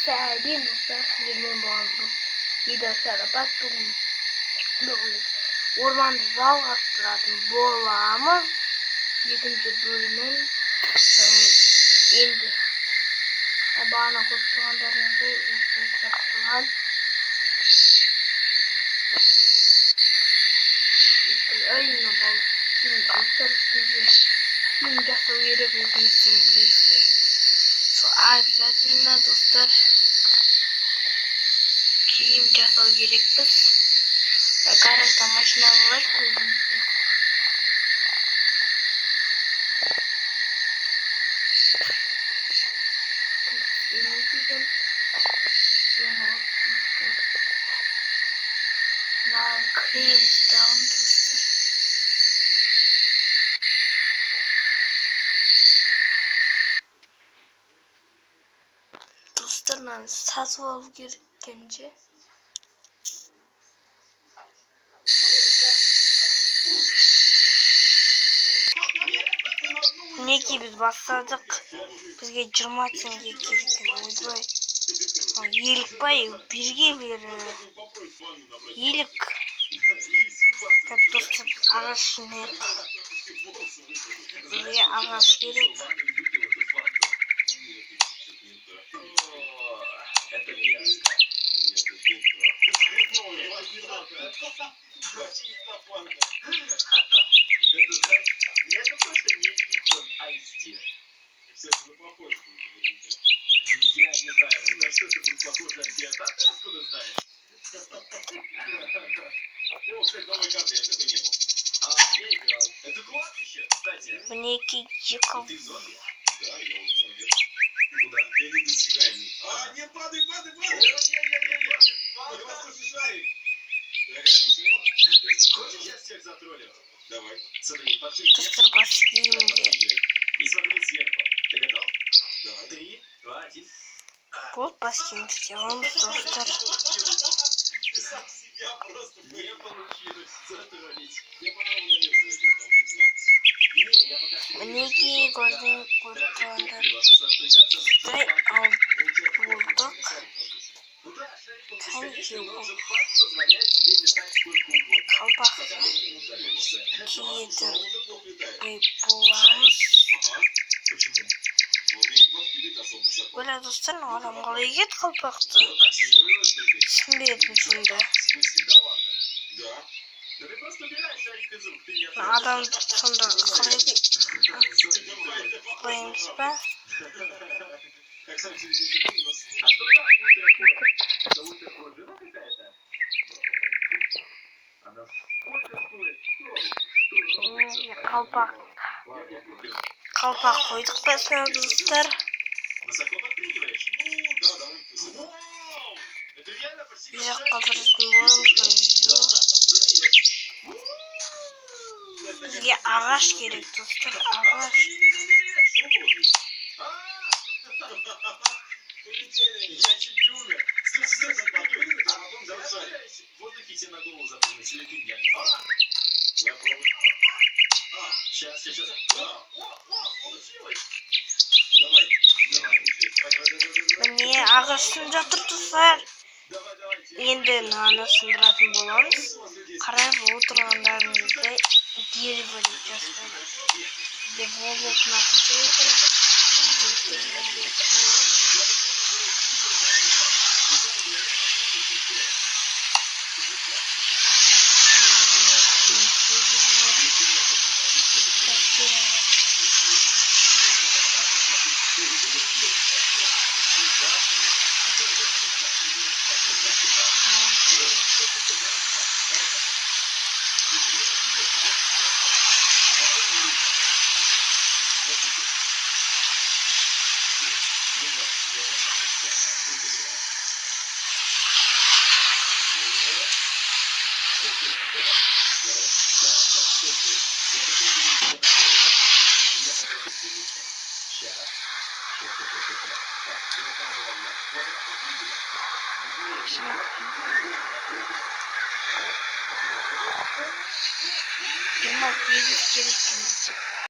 Сәлем достар, сіздермен болған бұл видео шарапат. Бүгін орманды жалғастыратын боламыз. Екінші бөлімін енді бағана көріп тұрғандарыңыздай осылай шақырған әрине бұл достар сізге фильм жасау керек, өзіңіздің білесіз. Обязательно достар киім жасау керекпіз. Гаражда машина бар көзімізде. Кіреміз дағым достар. Достарынан сатып алып кереккенше. Мінекей біз бастадық. Бізге 20 теңге керек екен. Ойбай. Елік па, бірге бері. Елік. Так достар, ағаш жинайық. Бізге ағаш керек. Я не знаю, на что это будет похоже от тебя. А ты откуда знаешь? Ну, кстати, новой карты я такой не был. А, я играл. Это кладбище, кстати. Некий диков. Ты зомби? Да, я вот человек. Ты куда? Я веду сигарный. А, не, падай! Воздушный шарик. Хочешь, я всех затроллю? Давай. Смотри, подкрыть. Достар баскиінде. И смотри сверху. Ты готов? Давай. 3, 2, 1. Бұл баскиінде сделаем достар. Я просто не получилось затроллить. Я попробую на место зайти, но признаться. Не, я пока что... Мінекей көрдіңдер. Стай ал болдық. Тәнкеу. Қалпақ киетін боламыз. Бөлі достар, адам қалай киет қалпақты? Түсінбедім сонда. Адамды сонда қалай қойымыз ба? Қалпақ қойдық басына достар. Жаққа біретін боламыз. Бізге ағаш керек достар, ағаш. Я чуть не умер. Стой, а потом заржали. В воздухе тебе на голову запрыгнуть, или ты меня. Я пробую. Сейчас. Получилось. Давай. Міне ағаштың жатыр достар. Енді наны сындыратын боламыз. Қарап отырғандарыңыздай дерево деп жазбайды. Бізде болатын ақынша екен. Girmek 7 kere.